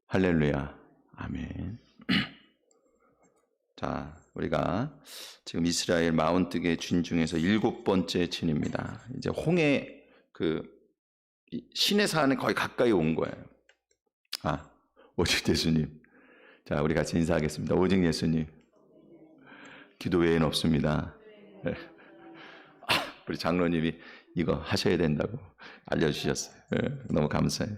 할렐루야. 아멘. 자, 우리가 지금 이스라엘 40개 진 중에서 7번째 진입니다. 이제 홍해 시내산에 거의 가까이 온 거예요. 오직 예수님. 자, 우리 같이 인사하겠습니다. 오직 예수님. 기도 외에는 없습니다. 우리 장로님이 이거 하셔야 된다고 알려주셨어요. 너무 감사해요.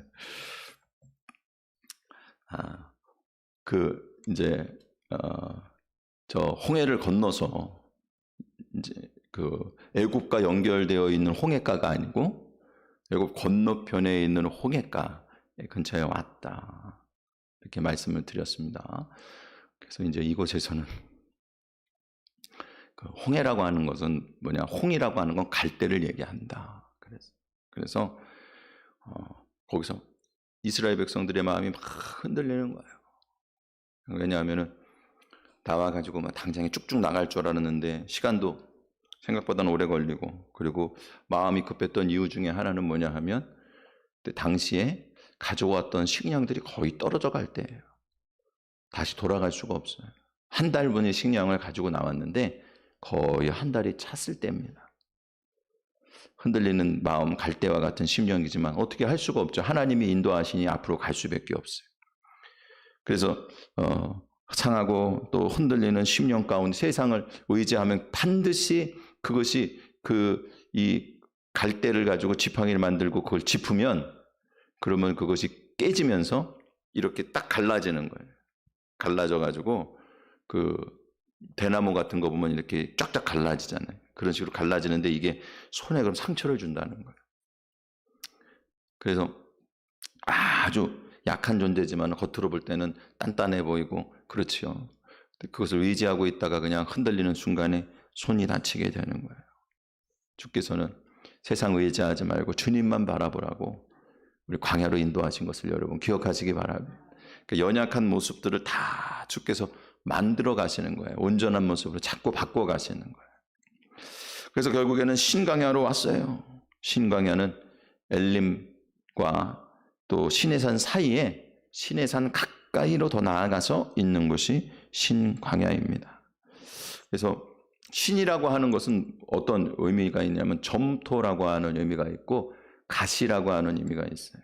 저 홍해를 건너서 이제 애굽과 연결되어 있는 홍해가가 아니고 애굽 건너편에 있는 홍해가 근처에 왔다. 이렇게 말씀을 드렸습니다. 그래서 이제 이곳에서는 홍해라고 하는 것은 뭐냐? 홍이라고 하는 건 갈대를 얘기한다. 그래서 거기서 이스라엘 백성들의 마음이 막 흔들리는 거예요. 왜냐하면은 나와가지고 막 당장에 쭉쭉 나갈 줄 알았는데 시간도 생각보다는 오래 걸리고, 그리고 마음이 급했던 이유 중에 하나는 뭐냐 하면 당시에 가져왔던 식량들이 거의 떨어져 갈 때예요. 다시 돌아갈 수가 없어요. 한 달분의 식량을 가지고 나왔는데 거의 한 달이 찼을 때입니다. 흔들리는 마음, 갈대와 같은 심령이지만 어떻게 할 수가 없죠. 하나님이 인도하시니 앞으로 갈 수밖에 없어요. 그래서 상하고 또 흔들리는 심령 가운데 세상을 의지하면 반드시 그것이 이 갈대를 가지고 지팡이를 만들고 그걸 짚으면, 그러면 그것이 깨지면서 이렇게 딱 갈라지는 거예요. 갈라져 가지고 대나무 같은 거 보면 이렇게 쫙쫙 갈라지잖아요. 그런 식으로 갈라지는데 이게 손에 그럼 상처를 준다는 거예요. 그래서 아주 약한 존재지만 겉으로 볼 때는 단단해 보이고 그렇지요. 그것을 의지하고 있다가 그냥 흔들리는 순간에 손이 다치게 되는 거예요. 주께서는 세상 의지하지 말고 주님만 바라보라고 우리 광야로 인도하신 것을 여러분 기억하시기 바랍니다. 연약한 모습들을 다 주께서 만들어 가시는 거예요. 온전한 모습으로 자꾸 바꿔 가시는 거예요. 그래서 결국에는 신광야로 왔어요. 신광야는 엘림과 또 시내산 사이에, 시내산 가까이로 더 나아가서 있는 곳이 신광야입니다. 그래서 신이라고 하는 것은 어떤 의미가 있냐면 점토라고 하는 의미가 있고 가시라고 하는 의미가 있어요.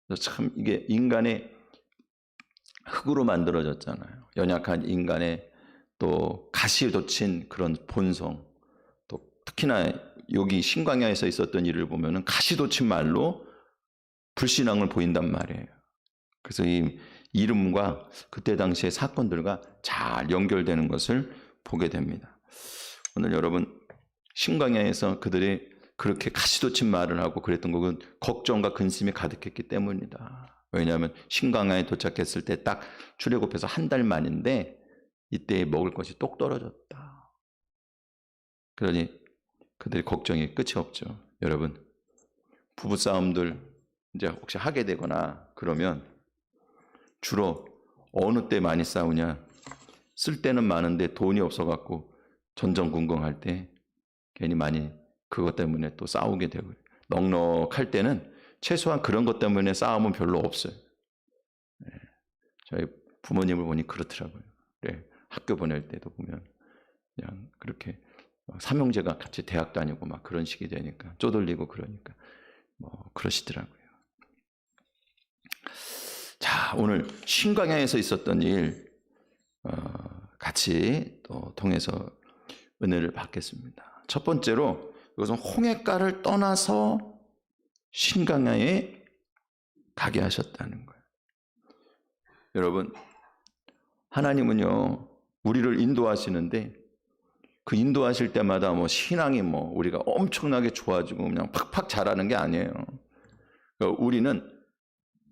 그래서 참 이게 인간의 흙으로 만들어졌잖아요. 연약한 인간의 또 가시 돋친 그런 본성, 또 특히나 여기 신광야에서 있었던 일을 보면은 가시 돋친 말로 불신앙을 보인단 말이에요. 그래서 이 이름과 그때 당시의 사건들과 잘 연결되는 것을 보게 됩니다. 오늘 여러분, 신광야에서 그들이 그렇게 가시돋친 말을 하고 그랬던 것은 걱정과 근심이 가득했기 때문이다. 왜냐하면 신광야에 도착했을 때 딱 출애굽해서 한 달 만인데 이때 먹을 것이 똑 떨어졌다. 그러니 그들의 걱정이 끝이 없죠. 여러분, 부부싸움들 이제 혹시 하게 되거나 그러면 주로 어느 때 많이 싸우냐? 쓸 때는 많은데 돈이 없어갖고 전전긍긍할 때 괜히 많이 그것 때문에 또 싸우게 되고, 넉넉할 때는 최소한 그런 것 때문에 싸움은 별로 없어요. 저희 부모님을 보니 그렇더라고요. 학교 보낼 때도 보면 그냥 그렇게 삼형제가 같이 대학 다니고 막 그런 식이 되니까 쪼들리고 그러니까 그러시더라고요. 자, 오늘 신광야에서 있었던 일 같이 또 통해서 은혜를 받겠습니다. 첫 번째로 이것은 홍해가를 떠나서 신광야에 가게 하셨다는 거예요. 여러분, 하나님은요 우리를 인도하시는데 그 인도하실 때마다 신앙이 우리가 엄청나게 좋아지고 그냥 팍팍 자라는 게 아니에요. 그러니까 우리는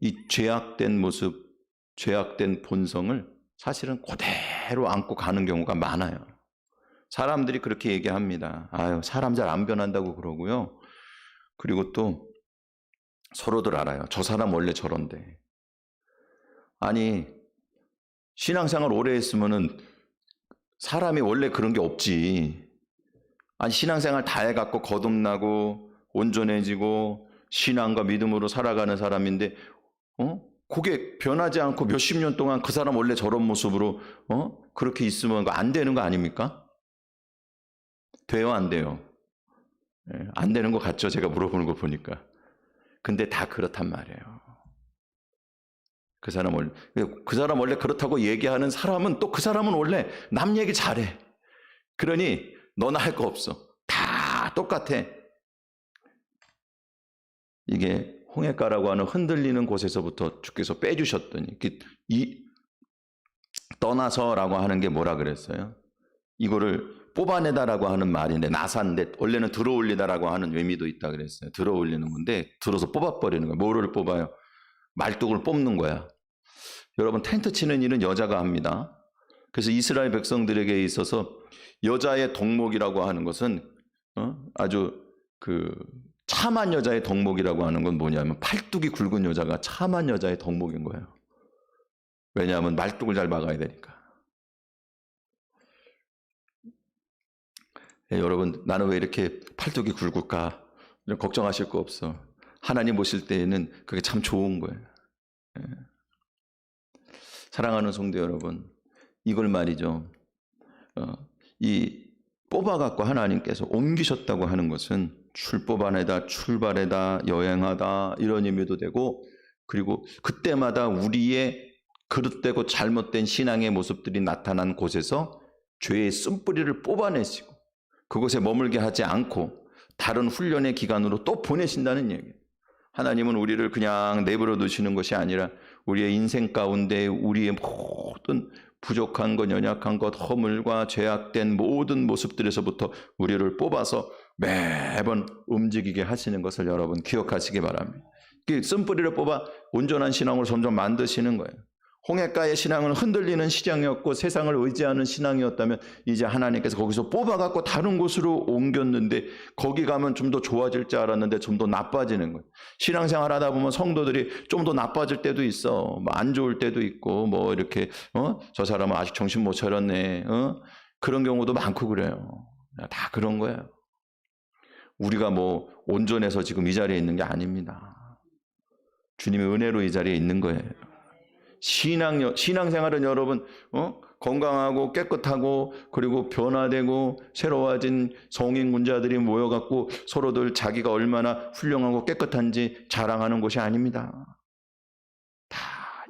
이 죄악된 모습, 죄악된 본성을 사실은 그대로 안고 가는 경우가 많아요. 사람들이 그렇게 얘기합니다. 사람 잘 안 변한다고 그러고요. 그리고 또 서로들 알아요. 저 사람 원래 저런데. 아니, 신앙생활 오래 했으면은 사람이 원래 그런 게 없지. 아니, 신앙생활 다 해갖고 거듭나고 온전해지고 신앙과 믿음으로 살아가는 사람인데 그게 변하지 않고 몇십 년 동안 그 사람 원래 저런 모습으로 그렇게 있으면 안 되는 거 아닙니까? 돼요, 안 돼요? 안 되는 것 같죠? 제가 물어보는 거 보니까. 근데 다 그렇단 말이에요. 그 사람 원래 그렇다고 얘기하는 사람은 또 그 사람은 원래 남 얘기 잘해. 그러니 너나 할 거 없어. 다 똑같아. 이게 홍해가라고 하는 흔들리는 곳에서부터 주께서 빼주셨더니 떠나서라고 하는 게 뭐라 그랬어요? 이거를 뽑아내다라고 하는 말인데 나사인데 원래는 들어올리다라고 하는 의미도 있다 그랬어요. 들어올리는 건데 들어서 뽑아버리는 거야. 뭐를 뽑아요? 말뚝을 뽑는 거야. 여러분 텐트 치는 일은 여자가 합니다. 그래서 이스라엘 백성들에게 있어서 여자의 덕목이라고 하는 것은 아주 참한 여자의 덕목이라고 하는 건 뭐냐면 팔뚝이 굵은 여자가 참한 여자의 덕목인 거예요. 왜냐하면 말뚝을 잘 막아야 되니까. 여러분 나는 왜 이렇게 팔뚝이 굵을까? 걱정하실 거 없어. 하나님 보실 때에는 그게 참 좋은 거예요. 사랑하는 성도 여러분, 이걸 말이죠. 이 뽑아갖고 하나님께서 옮기셨다고 하는 것은 출법안에다, 출발에다, 여행하다 이런 의미도 되고 그리고 그때마다 우리의 그릇되고 잘못된 신앙의 모습들이 나타난 곳에서 죄의 쓴뿌리를 뽑아내시고 그곳에 머물게 하지 않고 다른 훈련의 기간으로 또 보내신다는 얘기예요. 하나님은 우리를 그냥 내버려 두시는 것이 아니라 우리의 인생 가운데 우리의 모든 부족한 것, 연약한 것, 허물과 죄악된 모든 모습들에서부터 우리를 뽑아서 매번 움직이게 하시는 것을 여러분 기억하시기 바랍니다. 쓴뿌리를 뽑아 온전한 신앙으로 점점 만드시는 거예요. 홍해가의 신앙은 흔들리는 신앙이었고 세상을 의지하는 신앙이었다면 이제 하나님께서 거기서 뽑아갖고 다른 곳으로 옮겼는데 거기 가면 좀 더 좋아질 줄 알았는데 좀 더 나빠지는 거예요. 신앙생활 하다 보면 성도들이 좀 더 나빠질 때도 있어. 안 좋을 때도 있고 뭐 이렇게 저 사람은 아직 정신 못 차렸네. 그런 경우도 많고 그래요. 다 그런 거예요. 우리가 뭐 온전해서 지금 이 자리에 있는 게 아닙니다. 주님의 은혜로 이 자리에 있는 거예요. 신앙생활은 여러분 건강하고 깨끗하고 그리고 변화되고 새로워진 성인군자들이 모여갖고 서로들 자기가 얼마나 훌륭하고 깨끗한지 자랑하는 곳이 아닙니다. 다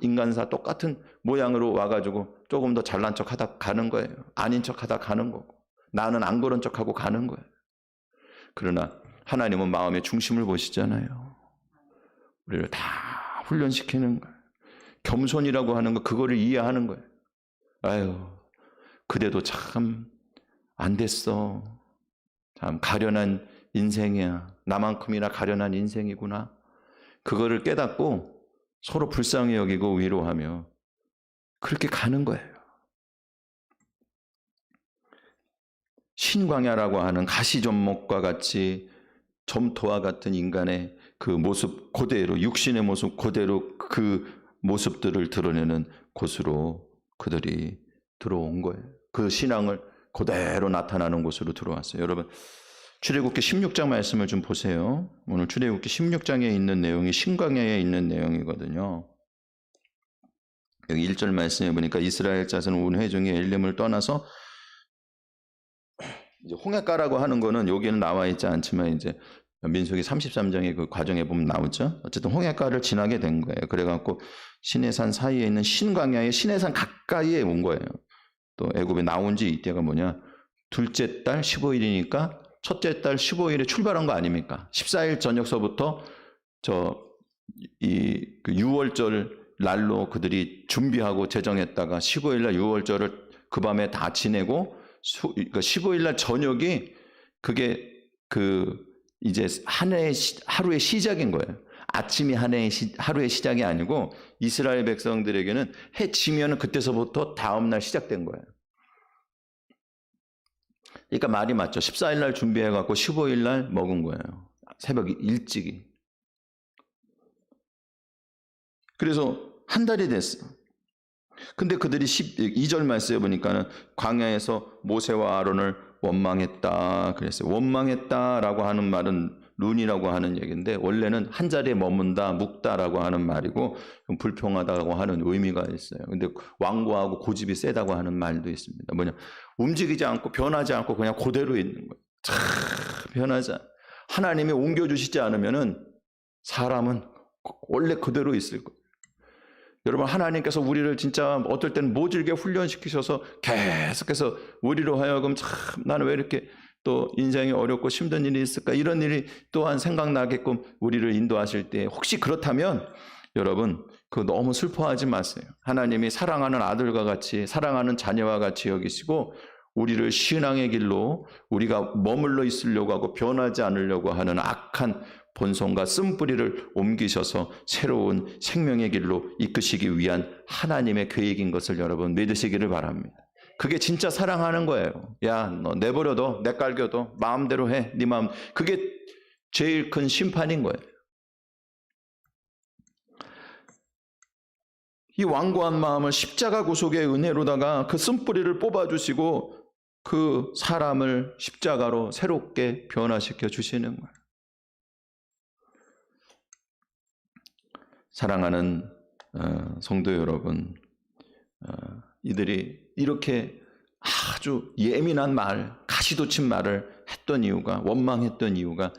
인간사 똑같은 모양으로 와가지고 조금 더 잘난 척하다 가는 거예요. 아닌 척하다 가는 거고 나는 안 그런 척하고 가는 거예요. 그러나 하나님은 마음의 중심을 보시잖아요. 우리를 다 훈련시키는 거예요. 겸손이라고 하는 거 그거를 이해하는 거예요. 아유, 그대도 참 안 됐어. 참 가련한 인생이야. 나만큼이나 가련한 인생이구나. 그거를 깨닫고 서로 불쌍히 여기고 위로하며 그렇게 가는 거예요. 신광야라고 하는 가시점목과 같이 점토와 같은 인간의 그 모습 그대로 육신의 모습 그대로 그 모습들을 드러내는 곳으로 그들이 들어온 거예요. 그 신앙을 그대로 나타나는 곳으로 들어왔어요. 여러분 출애굽기 16장 말씀을 좀 보세요. 오늘 출애굽기 16장에 있는 내용이 신광야에 있는 내용이거든요. 여기 1절 말씀해 보니까 이스라엘 자손은 온 회중이 엘림을 떠나서 이제 홍해가라고 하는 거는 여기는 나와 있지 않지만 이제 민수기 33장의 그 과정에 보면 나오죠. 어쨌든 홍해가를 지나게 된 거예요. 그래갖고 시내산 사이에 있는 신광야의 시내산 가까이에 온 거예요. 또 애굽에 나온 지 이때가 뭐냐? 둘째 달 15일이니까 첫째 달 15일에 출발한 거 아닙니까? 14일 저녁서부터 그 6월절 날로 그들이 준비하고 제정했다가 15일 날 6월절을 그 밤에 다 지내고 그러니까 15일 날 저녁이 그게 이제 하루의 시작인 거예요. 아침이 하루의 시작이 아니고 이스라엘 백성들에게는 해 지면은 그때서부터 다음 날 시작된 거예요. 그러니까 말이 맞죠. 14일 날 준비해갖고 15일 날 먹은 거예요. 새벽 일찍이. 그래서 한 달이 됐어. 근데 그들이 2절 말씀에 보니까는 광야에서 모세와 아론을 원망했다 그랬어요. 원망했다라고 하는 말은 룬이라고 하는 얘기인데 원래는 한 자리에 머문다, 묵다라고 하는 말이고 좀 불평하다고 하는 의미가 있어요. 근데 완고하고 고집이 세다고 하는 말도 있습니다. 뭐냐, 움직이지 않고 변하지 않고 그냥 그대로 있는 거예요. 참 변하지 않아. 하나님이 옮겨주시지 않으면은 사람은 원래 그대로 있을 거예요. 여러분, 하나님께서 우리를 진짜 어떨 때는 모질게 훈련시키셔서 계속해서 우리로 하여금 참 나는 왜 이렇게 또 인생이 어렵고 힘든 일이 있을까, 이런 일이 또한 생각나게끔 우리를 인도하실 때 혹시 그렇다면 여러분 그 너무 슬퍼하지 마세요. 하나님이 사랑하는 아들과 같이 사랑하는 자녀와 같이 여기시고 우리를 신앙의 길로 우리가 머물러 있으려고 하고 변하지 않으려고 하는 악한 본성과 쓴뿌리를 옮기셔서 새로운 생명의 길로 이끄시기 위한 하나님의 계획인 것을 여러분 믿으시기를 바랍니다. 그게 진짜 사랑하는 거예요. 야, 너 내버려둬, 내깔겨둬, 마음대로 해, 네 마음. 그게 제일 큰 심판인 거예요. 이 완고한 마음을 십자가 구속의 은혜로다가 그 쓴뿌리를 뽑아주시고 그 사람을 십자가로 새롭게 변화시켜 주시는 거예요. 사랑하는 성도 여러분, 이들이 이렇게 아주 예민한 말, 가시돋친 말을 했던 이유가, 원망했던 이유가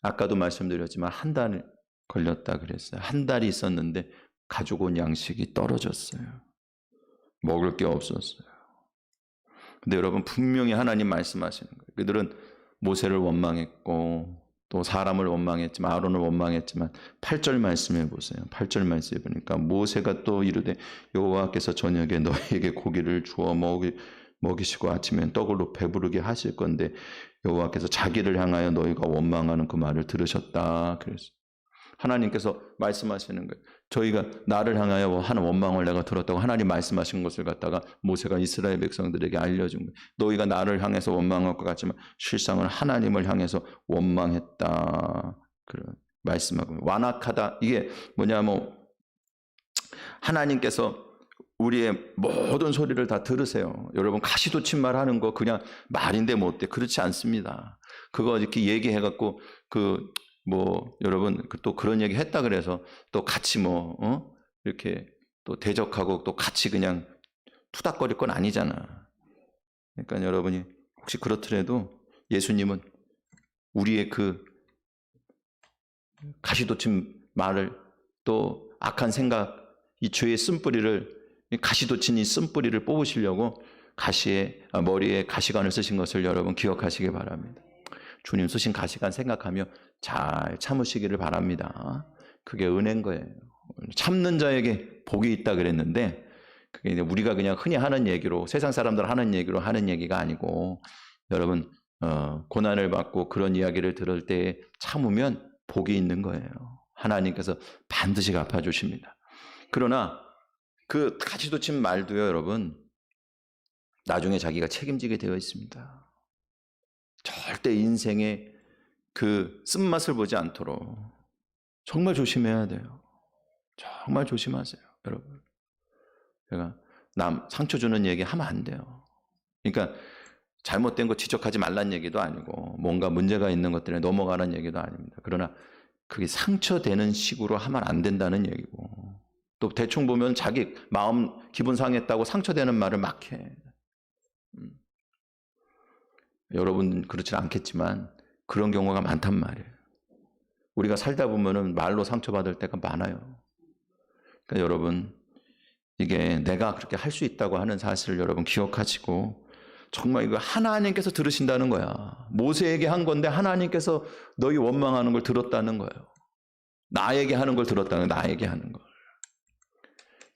아까도 말씀드렸지만 한 달 걸렸다 그랬어요. 한 달이 있었는데 가지고 온 양식이 떨어졌어요. 먹을 게 없었어요. 근데 여러분 분명히 하나님 말씀하시는 거예요. 그들은 모세를 원망했고 또 사람을 원망했지만, 아론을 원망했지만 8절 말씀해 보세요. 8절 말씀해 보니까 모세가 또 이르되 여호와께서 저녁에 너희에게 고기를 주어 먹이시고 아침엔 떡으로 배부르게 하실 건데 여호와께서 자기를 향하여 너희가 원망하는 그 말을 들으셨다. 그랬어요. 하나님께서 말씀하시는 거예요. 저희가 나를 향하여 하는 원망을 내가 들었다고 하나님 말씀하신 것을 갖다가 모세가 이스라엘 백성들에게 알려준 거예요. 너희가 나를 향해서 원망할 것 같지만 실상은 하나님을 향해서 원망했다. 그런 말씀하고 완악하다. 이게 뭐냐면 하나님께서 우리의 모든 소리를 다 들으세요. 여러분 가시돋친 말 하는 거 그냥 말인데 못돼. 그렇지 않습니다. 그거 이렇게 얘기해갖고 여러분 또 그런 얘기 했다 그래서 또 같이 이렇게 또 대적하고 또 같이 그냥 투닥거릴 건 아니잖아. 그러니까 여러분이 혹시 그렇더라도 예수님은 우리의 그 가시돋친 말을 또 악한 생각, 이 죄의 쓴뿌리를, 가시돋친 이 쓴뿌리를 뽑으시려고 머리에 가시관을 쓰신 것을 여러분 기억하시기 바랍니다. 주님 쓰신 가시관 생각하며 잘 참으시기를 바랍니다. 그게 은혜인 거예요. 참는 자에게 복이 있다 그랬는데 그게 우리가 그냥 흔히 하는 얘기로, 세상 사람들 하는 얘기로 하는 얘기가 아니고 여러분 고난을 받고 그런 이야기를 들을 때 참으면 복이 있는 거예요. 하나님께서 반드시 갚아주십니다. 그러나 그 가시돋친 말도요 여러분 나중에 자기가 책임지게 되어 있습니다. 절대 인생에 그 쓴맛을 보지 않도록 정말 조심해야 돼요. 정말 조심하세요, 여러분. 제가 남 상처 주는 얘기 하면 안 돼요. 그러니까 잘못된 거 지적하지 말란 얘기도 아니고 뭔가 문제가 있는 것들에 넘어가는 얘기도 아닙니다. 그러나 그게 상처되는 식으로 하면 안 된다는 얘기고, 또 대충 보면 자기 마음 기분 상했다고 상처되는 말을 막 해. 여러분 그렇지 않겠지만 그런 경우가 많단 말이에요. 우리가 살다 보면은 말로 상처받을 때가 많아요. 그러니까 여러분 이게 내가 그렇게 할 수 있다고 하는 사실을 여러분 기억하시고 정말 이거 하나님께서 들으신다는 거야. 모세에게 한 건데 하나님께서 너희 원망하는 걸 들었다는 거예요. 나에게 하는 걸 들었다는 거예요. 나에게 하는 걸.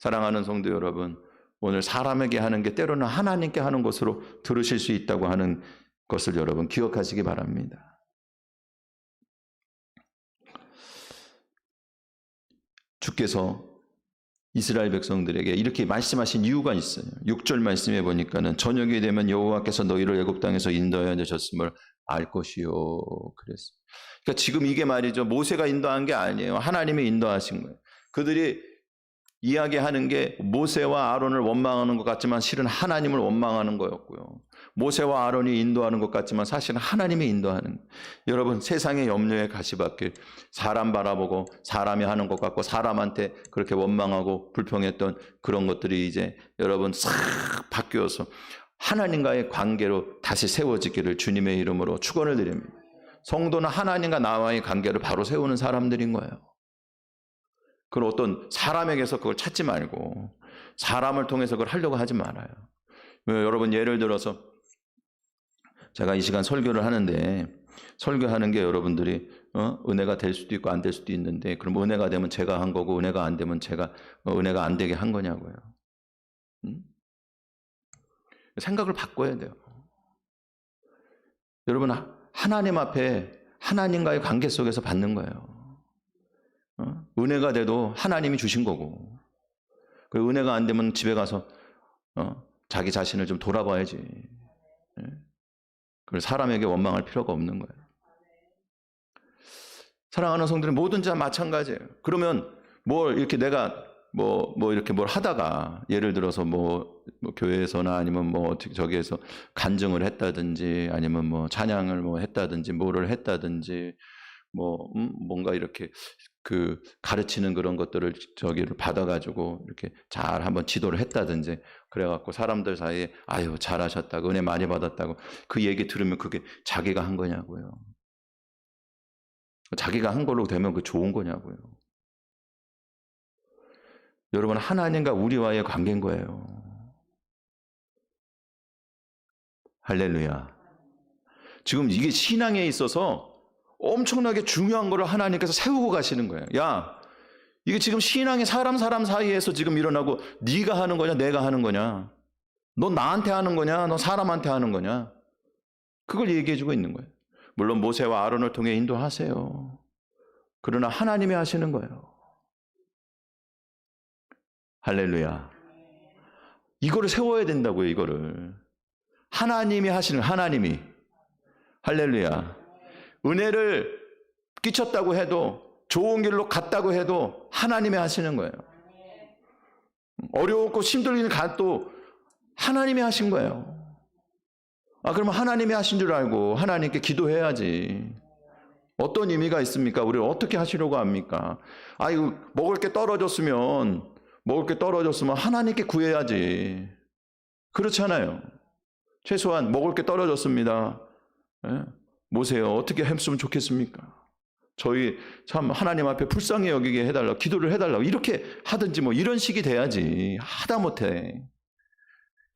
사랑하는 성도 여러분, 오늘 사람에게 하는 게 때로는 하나님께 하는 것으로 들으실 수 있다고 하는 것을 여러분 기억하시기 바랍니다. 주께서 이스라엘 백성들에게 이렇게 말씀하신 이유가 있어요. 6절 말씀해 보니까는 저녁이 되면 여호와께서 너희를 애굽 땅에서 인도하여 내셨음을 알 것이요 그랬어요. 그러니까 지금 이게 말이죠. 모세가 인도한 게 아니에요. 하나님이 인도하신 거예요. 그들이 이야기하는 게 모세와 아론을 원망하는 것 같지만 실은 하나님을 원망하는 거였고요. 모세와 아론이 인도하는 것 같지만 사실은 하나님이 인도하는. 여러분, 세상의 염려에 가시밭길, 사람 바라보고 사람이 하는 것 같고 사람한테 그렇게 원망하고 불평했던 그런 것들이 이제 여러분 싹 바뀌어서 하나님과의 관계로 다시 세워지기를 주님의 이름으로 축원을 드립니다. 성도는 하나님과 나와의 관계를 바로 세우는 사람들인 거예요. 그런 어떤 사람에게서 그걸 찾지 말고 사람을 통해서 그걸 하려고 하지 말아요. 여러분, 예를 들어서 제가 이 시간 설교를 하는데 설교하는 게 여러분들이 은혜가 될 수도 있고 안 될 수도 있는데, 그럼 은혜가 되면 제가 한 거고 은혜가 안 되면 제가 은혜가 안 되게 한 거냐고요. 생각을 바꿔야 돼요. 여러분, 하나님 앞에 하나님과의 관계 속에서 받는 거예요. 은혜가 돼도 하나님이 주신 거고, 그 은혜가 안 되면 집에 가서 자기 자신을 좀 돌아봐야지. 그걸 사람에게 원망할 필요가 없는 거예요. 사랑하는 성도는 뭐든지 마찬가지예요. 그러면 뭘 이렇게 내가 이렇게 뭘 하다가 예를 들어서 교회에서나 아니면 저기에서 간증을 했다든지 아니면 찬양을 했다든지 뭐를 했다든지 뭔가 이렇게 그 가르치는 그런 것들을 저기를 받아가지고 이렇게 잘 한번 지도를 했다든지 그래갖고 사람들 사이에 아유 잘하셨다고 은혜 많이 받았다고 그 얘기 들으면 그게 자기가 한 거냐고요. 자기가 한 걸로 되면 그 좋은 거냐고요. 여러분, 하나님과 우리와의 관계인 거예요. 할렐루야. 지금 이게 신앙에 있어서 엄청나게 중요한 거를 하나님께서 세우고 가시는 거예요. 야, 이게 지금 신앙이 사람 사이에서 지금 일어나고 네가 하는 거냐 내가 하는 거냐, 너 나한테 하는 거냐 너 사람한테 하는 거냐, 그걸 얘기해 주고 있는 거예요. 물론 모세와 아론을 통해 인도하세요. 그러나 하나님이 하시는 거예요. 할렐루야. 이거를 세워야 된다고요. 이거를 하나님이 하시는, 하나님이. 할렐루야. 은혜를 끼쳤다고 해도 좋은 길로 갔다고 해도 하나님이 하시는 거예요. 어려웠고 힘들긴 가도 하나님이 하신 거예요. 그러면 하나님이 하신 줄 알고 하나님께 기도해야지. 어떤 의미가 있습니까? 우리를 어떻게 하시려고 합니까? 이거 먹을 게 떨어졌으면 하나님께 구해야지. 그렇잖아요. 최소한 먹을 게 떨어졌습니다. 모세요, 어떻게 했으면 좋겠습니까? 저희 참 하나님 앞에 불쌍히 여기게 해달라고, 기도를 해달라고 이렇게 하든지 이런 식이 돼야지. 하다못해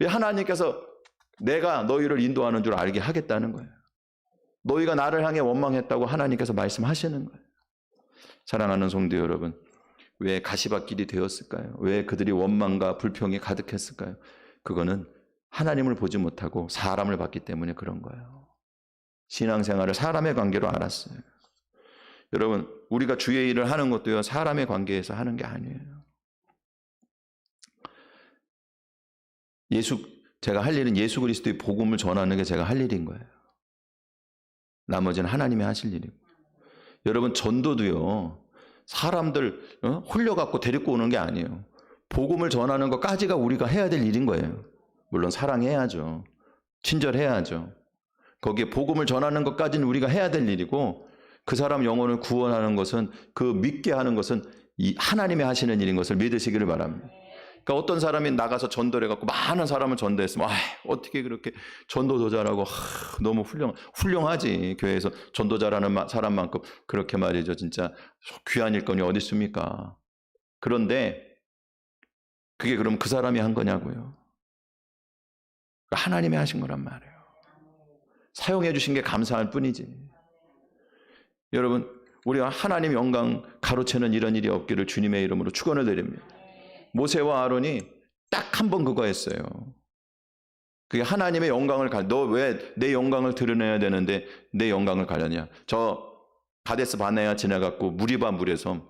왜 하나님께서 내가 너희를 인도하는 줄 알게 하겠다는 거예요. 너희가 나를 향해 원망했다고 하나님께서 말씀하시는 거예요. 사랑하는 성도 여러분, 왜 가시밭길이 되었을까요? 왜 그들이 원망과 불평이 가득했을까요? 그거는 하나님을 보지 못하고 사람을 봤기 때문에 그런 거예요. 신앙생활을 사람의 관계로 알았어요. 여러분, 우리가 주의 일을 하는 것도요, 사람의 관계에서 하는 게 아니에요. 제가 할 일은 예수 그리스도의 복음을 전하는 게 제가 할 일인 거예요. 나머지는 하나님이 하실 일이고. 여러분, 전도도요, 사람들 홀려갖고 데리고 오는 게 아니에요. 복음을 전하는 것까지가 우리가 해야 될 일인 거예요. 물론 사랑해야죠. 친절해야죠. 거기에 복음을 전하는 것까지는 우리가 해야 될 일이고, 그 사람 영혼을 구원하는 것은, 그 믿게 하는 것은 이 하나님이 하시는 일인 것을 믿으시기를 바랍니다. 그러니까 어떤 사람이 나가서 전도를 해갖고 많은 사람을 전도했으면 어떻게 그렇게 전도도 잘하고 너무 훌륭하지. 교회에서 전도 잘하는 사람만큼 그렇게 말이죠. 진짜 귀한 일꾼이 어디 있습니까? 그런데 그게 그럼 그 사람이 한 거냐고요. 하나님이 하신 거란 말이에요. 사용해 주신 게 감사할 뿐이지. 여러분, 우리가 하나님 영광 가로채는 이런 일이 없기를 주님의 이름으로 축원을 드립니다. 모세와 아론이 딱 한 번 그거 했어요. 그게 하나님의 영광을 너 왜 내 영광을 드러내야 되는데 내 영광을 가렸냐. 저 가데스 바네아 지나갔고 무리바 물에서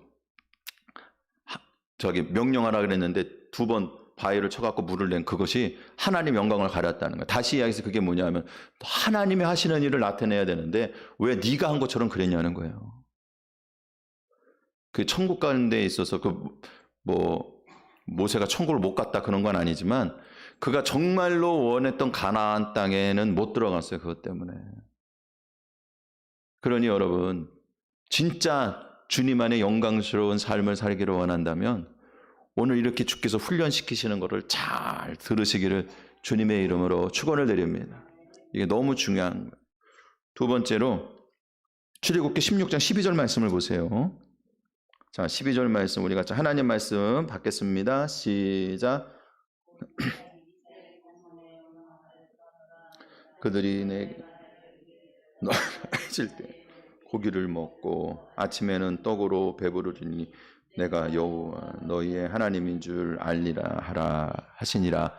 명령하라 그랬는데 2번 바위를 쳐갖고 물을 낸 그것이 하나님 영광을 가렸다는 거예요. 다시 이야기해서 그게 뭐냐면 하나님이 하시는 일을 나타내야 되는데 왜 네가 한 것처럼 그랬냐는 거예요. 그 천국 가는 데 있어서 모세가 천국을 못 갔다 그런 건 아니지만 그가 정말로 원했던 가나안 땅에는 못 들어갔어요. 그것 때문에. 그러니 여러분, 진짜 주님 안에 영광스러운 삶을 살기를 원한다면 오늘 이렇게 주께서 훈련시키시는 것을 잘 들으시기를 주님의 이름으로 축원을 드립니다. 이게 너무 중요한 거예요. 두 번째로 출애굽기 16장 12절 말씀을 보세요. 자, 12절 말씀 우리 같이 하나님 말씀 받겠습니다. 시작. 그들이 내게 해질 때 고기를 먹고 아침에는 떡으로 배부르리니 내가 여호와 너희의 하나님인 줄 알리라 하라 하시니라.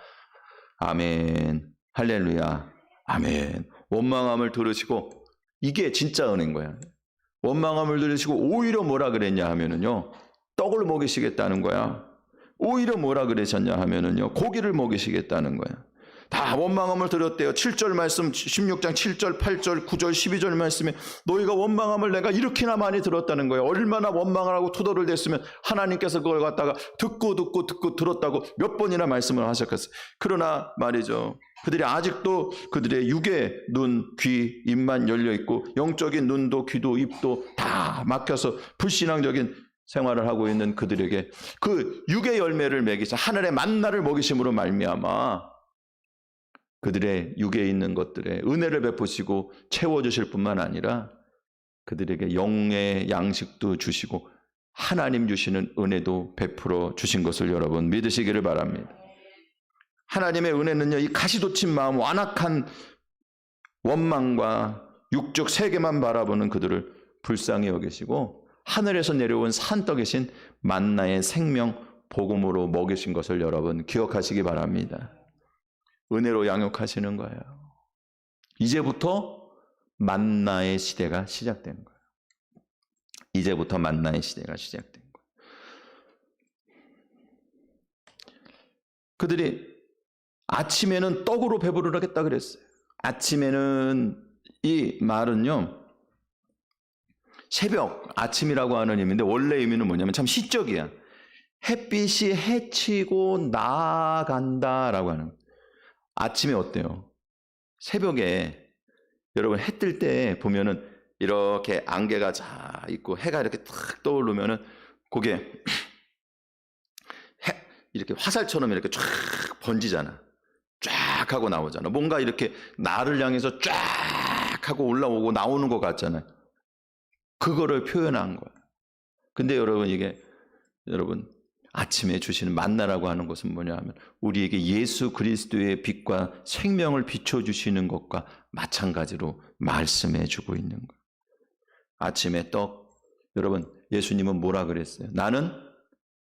아멘. 할렐루야. 아멘. 원망함을 들으시고, 이게 진짜 은혜인 거야. 원망함을 들으시고 오히려 뭐라 그랬냐 하면은요, 떡을 먹이시겠다는 거야. 오히려 뭐라 그러셨냐 하면은요, 고기를 먹이시겠다는 거야. 다 원망함을 들었대요. 7절 말씀, 16장 7절, 8절, 9절, 12절 말씀에 너희가 원망함을 내가 이렇게나 많이 들었다는 거예요. 얼마나 원망을 하고 투덜을 댔으면 하나님께서 그걸 갖다가 듣고 들었다고 몇 번이나 말씀을 하셨겠어요. 그러나 말이죠, 그들이 아직도 그들의 육의 눈, 귀, 입만 열려있고 영적인 눈도 귀도 입도 다 막혀서 불신앙적인 생활을 하고 있는 그들에게 그 육의 열매를 먹이사 하늘의 만나를 먹이심으로 말미암아 그들의 육에 있는 것들에 은혜를 베푸시고 채워주실 뿐만 아니라 그들에게 영의 양식도 주시고 하나님 주시는 은혜도 베풀어 주신 것을 여러분 믿으시기를 바랍니다. 하나님의 은혜는요, 이 가시돋친 마음, 완악한 원망과 육적 세계만 바라보는 그들을 불쌍히 여기시고 하늘에서 내려온 산떡이신 만나의 생명 복음으로 먹이신 것을 여러분 기억하시기 바랍니다. 은혜로 양육하시는 거예요. 이제부터 만나의 시대가 시작된 거예요. 이제부터 만나의 시대가 시작된 거예요. 그들이 아침에는 떡으로 배부르겠다 그랬어요. 아침에는, 이 말은요, 새벽, 아침이라고 하는 의미인데 원래 의미는 뭐냐면 참 시적이야. 햇빛이 해치고 나아간다라고 하는 거예요. 아침에 어때요? 새벽에 여러분 해 뜰 때 보면은 이렇게 안개가 쫙 있고 해가 이렇게 탁 떠오르면은 그게 이렇게 화살처럼 이렇게 쫙 번지잖아. 쫙 하고 나오잖아. 뭔가 이렇게 나를 향해서 쫙 하고 올라오고 나오는 것 같잖아요. 그거를 표현한 거야. 근데 여러분, 이게 여러분 아침에 주시는 만나라고 하는 것은 뭐냐 하면 우리에게 예수 그리스도의 빛과 생명을 비춰주시는 것과 마찬가지로 말씀해 주고 있는 거예요. 아침에 떡, 여러분 예수님은 뭐라 그랬어요? 나는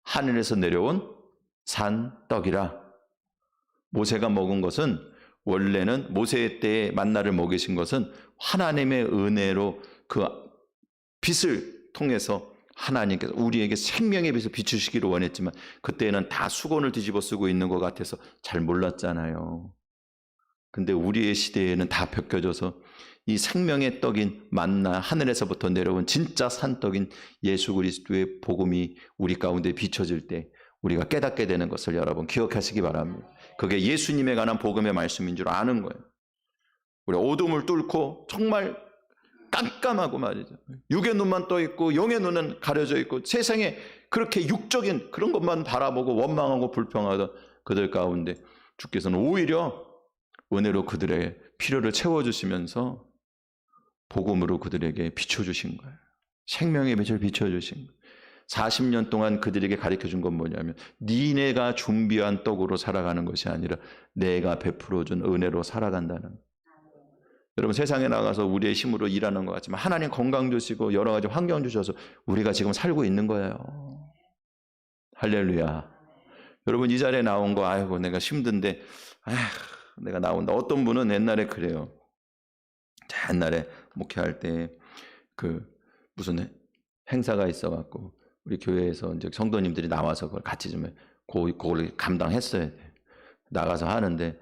하늘에서 내려온 산떡이라. 모세가 먹은 것은, 원래는 모세 때에 만나를 먹이신 것은 하나님의 은혜로 그 빛을 통해서 하나님께서 우리에게 생명의 빛을 비추시기를 원했지만 그때는 다 수건을 뒤집어 쓰고 있는 것 같아서 잘 몰랐잖아요. 근데 우리의 시대에는 다 벗겨져서 이 생명의 떡인 만나, 하늘에서부터 내려온 진짜 산떡인 예수 그리스도의 복음이 우리 가운데 비춰질 때 우리가 깨닫게 되는 것을 여러분 기억하시기 바랍니다. 그게 예수님에 관한 복음의 말씀인 줄 아는 거예요. 우리 어둠을 뚫고 정말 깜깜하고 말이죠. 육의 눈만 떠 있고 영의 눈은 가려져 있고 세상에 그렇게 육적인 그런 것만 바라보고 원망하고 불평하던 그들 가운데 주께서는 오히려 은혜로 그들의 필요를 채워주시면서 복음으로 그들에게 비춰주신 거예요. 생명의 빛을 비춰주신 거예요. 40년 동안 그들에게 가르쳐준 건 뭐냐면 니네가 준비한 떡으로 살아가는 것이 아니라 내가 베풀어준 은혜로 살아간다는 거예요. 여러분 세상에 나가서 우리의 힘으로 일하는 것 같지만 하나님 건강 주시고 여러 가지 환경 주셔서 우리가 지금 살고 있는 거예요. 할렐루야. 여러분 이 자리에 나온 거 아이고 내가 힘든데 내가 나온다. 어떤 분은 옛날에 그래요. 옛날에 목회할 때 그 무슨 행사가 있어갖고 우리 교회에서 이제 성도님들이 나와서 그걸 같이 좀 그걸 감당했어야 돼. 나가서 하는데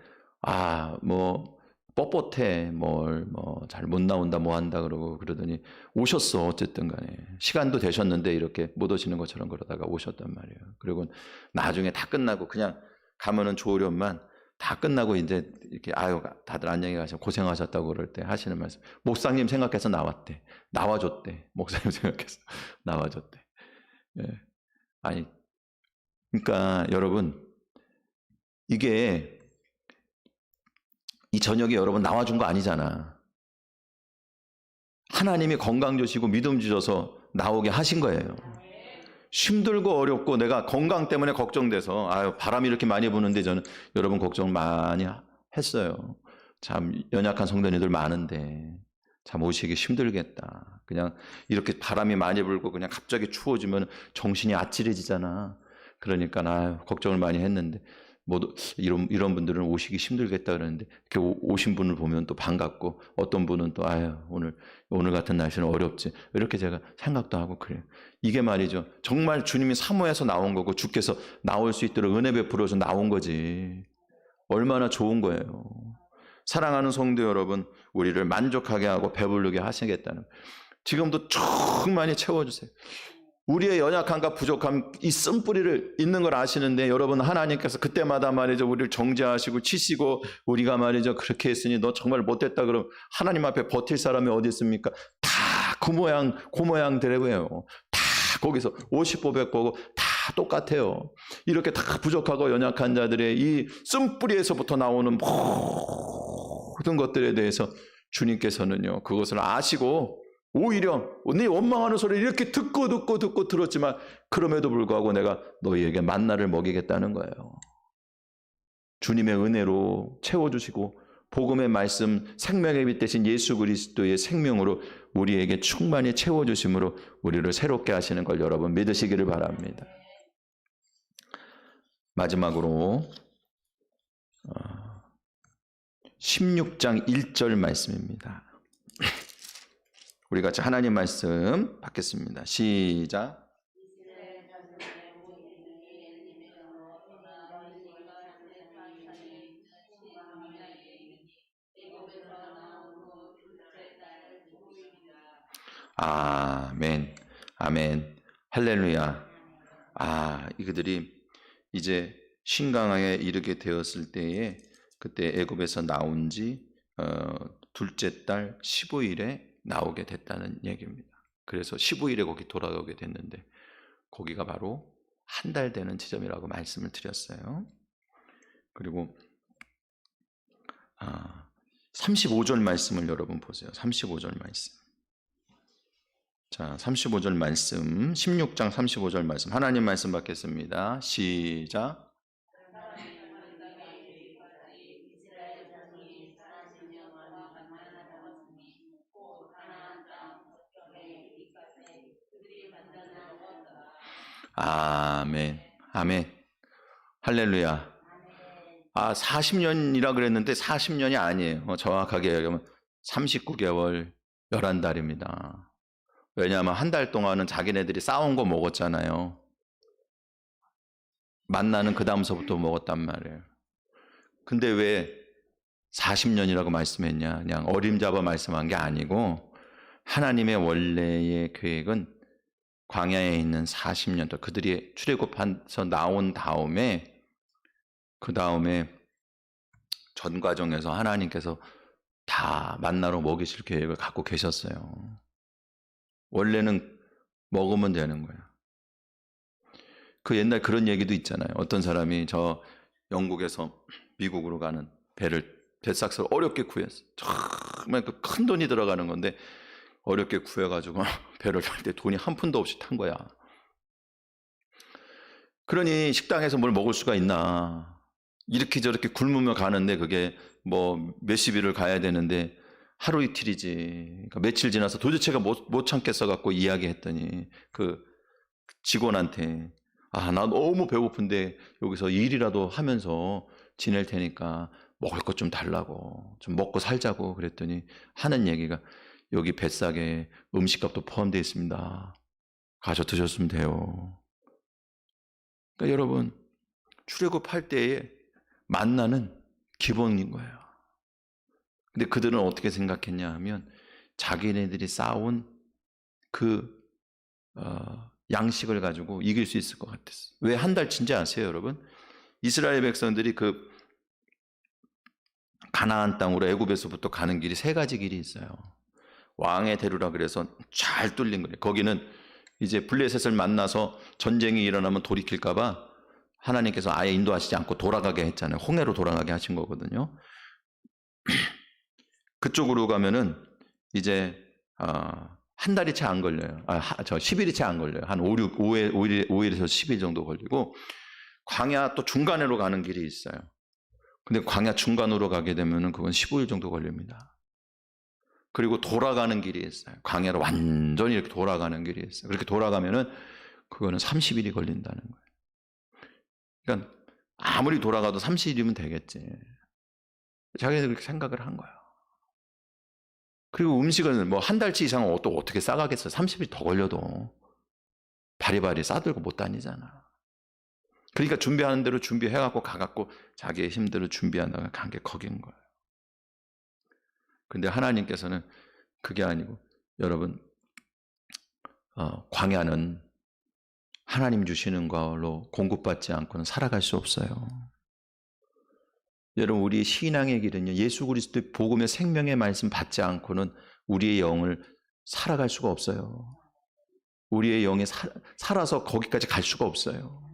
뭐 뻣뻣해, 뭘 뭐 잘 못 나온다 뭐 한다 그러고 그러더니 오셨어. 어쨌든 간에 시간도 되셨는데 이렇게 못 오시는 것처럼 그러다가 오셨단 말이에요. 그리고 나중에 다 끝나고 그냥 가면은 좋으련만 다 끝나고 이제 이렇게 아유 다들 안녕히 가셔 고생하셨다고 그럴 때 하시는 말씀. 목사님 생각해서 나왔대. 나와줬대. 목사님 생각해서 나와줬대. 예. 아니 그러니까 여러분 이게 이 저녁에 여러분 나와준 거 아니잖아. 하나님이 건강 주시고 믿음 주셔서 나오게 하신 거예요. 힘들고 어렵고 내가 건강 때문에 걱정돼서 아유 바람이 이렇게 많이 부는데 저는 여러분 걱정 많이 했어요. 참 연약한 성도님들 많은데 참 오시기 힘들겠다. 그냥 이렇게 바람이 많이 불고 그냥 갑자기 추워지면 정신이 아찔해지잖아. 그러니까 아유 걱정을 많이 했는데 뭐 이런 분들은 오시기 힘들겠다 그러는데 이렇게 오신 분을 보면 또 반갑고 어떤 분은 또 아유 오늘 같은 날씨는 어렵지 이렇게 제가 생각도 하고 그래요. 이게 말이죠. 정말 주님이 사모해서 나온 거고 주께서 나올 수 있도록 은혜 베풀어서 나온 거지. 얼마나 좋은 거예요. 사랑하는 성도 여러분, 우리를 만족하게 하고 배부르게 하시겠다는 지금도 충만히 채워주세요. 우리의 연약함과 부족함, 이 쓴뿌리를 있는 걸 아시는데 여러분 하나님께서 그때마다 말이죠. 우리를 정죄하시고 치시고 우리가 말이죠. 그렇게 했으니 너 정말 못됐다 그러면 하나님 앞에 버틸 사람이 어디 있습니까? 다 그 모양 되고요. 다 거기서 50보 100보고 다 똑같아요. 이렇게 다 부족하고 연약한 자들의 이 쓴뿌리에서부터 나오는 모든 것들에 대해서 주님께서는요. 그것을 아시고 오히려 네 원망하는 소리를 이렇게 듣고 들었지만 그럼에도 불구하고 내가 너희에게 만나를 먹이겠다는 거예요. 주님의 은혜로 채워주시고 복음의 말씀 생명의 빛 대신 예수 그리스도의 생명으로 우리에게 충만히 채워주심으로 우리를 새롭게 하시는 걸 여러분 믿으시기를 바랍니다. 마지막으로 16장 1절 말씀입니다. 우리 같이 하나님 말씀 받겠습니다. 시작. 아멘, 아멘, 할렐루야. 이그들이 이제 신강하에 이르게 되었을 때에 그때 애굽에서 나온 지 둘째 달 15일에 나오게 됐다는 얘기입니다. 그래서 15일에 거기 돌아오게 됐는데 거기가 바로 한 달 되는 지점이라고 말씀을 드렸어요. 그리고 35절 말씀을 여러분 보세요. 35절 말씀. 자, 35절 말씀, 16장 35절 말씀, 하나님 말씀 받겠습니다. 시작. 아멘, 아멘, 할렐루야. 40년이라 그랬는데 40년이 아니에요. 정확하게 얘기하면 39개월 11달입니다. 왜냐하면 한 달 동안은 자기네들이 싸운 거 먹었잖아요. 만나는 그 다음서부터 먹었단 말이에요. 근데 왜 40년이라고 말씀했냐? 그냥 어림잡아 말씀한 게 아니고 하나님의 원래의 계획은 광야에 있는 40년 동안 그들이 출애굽해서 나온 다음에 그 다음에 전 과정에서 하나님께서 다 만나로 먹이실 계획을 갖고 계셨어요. 원래는 먹으면 되는 거예요. 그 옛날 그런 얘기도 있잖아요. 어떤 사람이 저 영국에서 미국으로 가는 뱃삭스를 어렵게 구했어요. 정말 그 큰 돈이 들어가는 건데 어렵게 구해가지고 배를 탈 때 돈이 한 푼도 없이 탄 거야. 그러니 식당에서 뭘 먹을 수가 있나. 이렇게 저렇게 굶으며 가는데 그게 뭐 몇십 일을 가야 되는데 하루 이틀이지. 그러니까 며칠 지나서 도대체가 못 참겠어 갖고 이야기했더니 그 직원한테 나 너무 배고픈데 여기서 일이라도 하면서 지낼 테니까 먹을 것 좀 달라고 좀 먹고 살자고 그랬더니 하는 얘기가 여기 뱃삭에 음식값도 포함되어 있습니다. 가서 드셨으면 돼요. 그러니까 여러분 출애굽할 때에 만나는 기본인 거예요. 근데 그들은 어떻게 생각했냐 하면 자기네들이 쌓아온 그 양식을 가지고 이길 수 있을 것 같았어요. 왜 한 달치인지 아세요, 여러분? 이스라엘 백성들이 그 가나안 땅으로 애굽에서부터 가는 길이 세 가지 길이 있어요. 왕의 대로라 그래서 잘 뚫린 거예요. 거기는 이제 블레셋을 만나서 전쟁이 일어나면 돌이킬까 봐 하나님께서 아예 인도하시지 않고 돌아가게 했잖아요. 홍해로 돌아가게 하신 거거든요. 그쪽으로 가면은 이제 한 달이 채 안 걸려요. 10일이 채 안 걸려요. 한 5일에서 10일 정도 걸리고, 광야 또 중간으로 가는 길이 있어요. 근데 광야 중간으로 가게 되면은 그건 15일 정도 걸립니다. 그리고 돌아가는 길이 있어요. 광야로 완전히 이렇게 돌아가는 길이 있어요. 그렇게 돌아가면은 그거는 30일이 걸린다는 거예요. 그러니까 아무리 돌아가도 30일이면 되겠지. 자기들 그렇게 생각을 한 거예요. 그리고 음식은 뭐 한 달치 이상은 또 어떻게 싸가겠어요? 30일 더 걸려도 바리바리 싸들고 못 다니잖아. 그러니까 준비하는 대로 준비해갖고 가갖고 자기의 힘대로 준비하다가 간 게 거긴 거예요. 근데 하나님께서는 그게 아니고, 여러분, 광야는 하나님 주시는 걸로 공급받지 않고는 살아갈 수 없어요. 여러분, 우리의 신앙의 길은요, 예수 그리스도의 복음의 생명의 말씀 받지 않고는 우리의 영을 살아갈 수가 없어요. 우리의 영이 살아서 거기까지 갈 수가 없어요.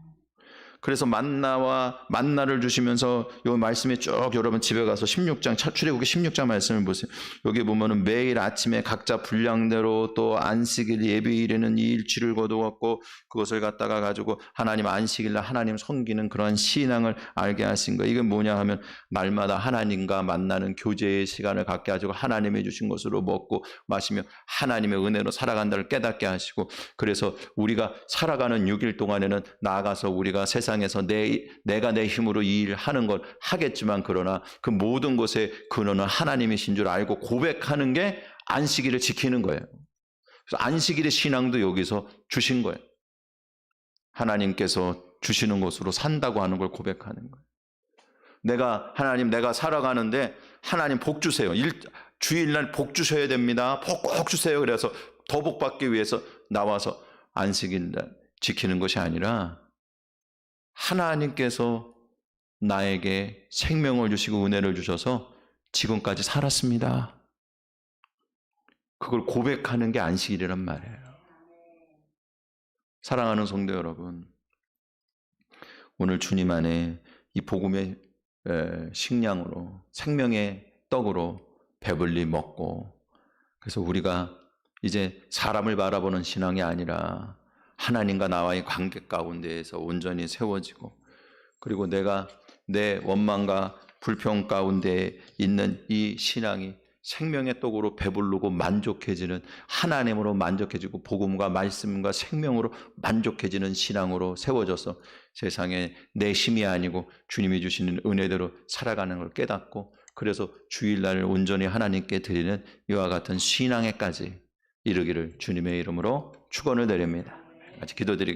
그래서 만나를 주시면서 이 말씀에 쭉 여러분 집에 가서 16장 출애굽기 16장 말씀을 보세요. 여기 보면은 매일 아침에 각자 분량대로 또 안식일 예비일에는 이 일치를 거두었고 그것을 갖다가 가지고 하나님 안식일날 하나님 섬기는 그러한 신앙을 알게 하신 거예요. 이건 뭐냐 하면 날마다 하나님과 만나는 교제의 시간을 갖게 하시고 하나님이 주신 것으로 먹고 마시며 하나님의 은혜로 살아간다를 깨닫게 하시고, 그래서 우리가 살아가는 6일 동안에는 나아가서 우리가 세상에서 내가 내 힘으로 이 일을 하는 걸 하겠지만, 그러나 그 모든 것의 근원은 하나님이신 줄 알고 고백하는 게 안식일을 지키는 거예요. 그래서 안식일의 신앙도 여기서 주신 거예요. 하나님께서 주시는 것으로 산다고 하는 걸 고백하는 거예요. 하나님 내가 살아가는데 하나님 복 주세요. 주일날 복 주셔야 됩니다. 복 꼭 주세요. 그래서 더 복 받기 위해서 나와서 안식일날 지키는 것이 아니라 하나님께서 나에게 생명을 주시고 은혜를 주셔서 지금까지 살았습니다. 그걸 고백하는 게 안식일이란 말이에요. 사랑하는 성도 여러분, 오늘 주님 안에 이 복음의 식량으로 생명의 떡으로 배불리 먹고, 그래서 우리가 이제 사람을 바라보는 신앙이 아니라 하나님과 나와의 관계 가운데에서 온전히 세워지고, 그리고 내가 내 원망과 불평 가운데 있는 이 신앙이 생명의 떡으로 배부르고 만족해지는, 하나님으로 만족해지고 복음과 말씀과 생명으로 만족해지는 신앙으로 세워져서 세상에 내 힘이 아니고 주님이 주시는 은혜대로 살아가는 걸 깨닫고, 그래서 주일날을 온전히 하나님께 드리는 이와 같은 신앙에까지 이르기를 주님의 이름으로 축원을 드립니다. 같이 기도드리겠습니다.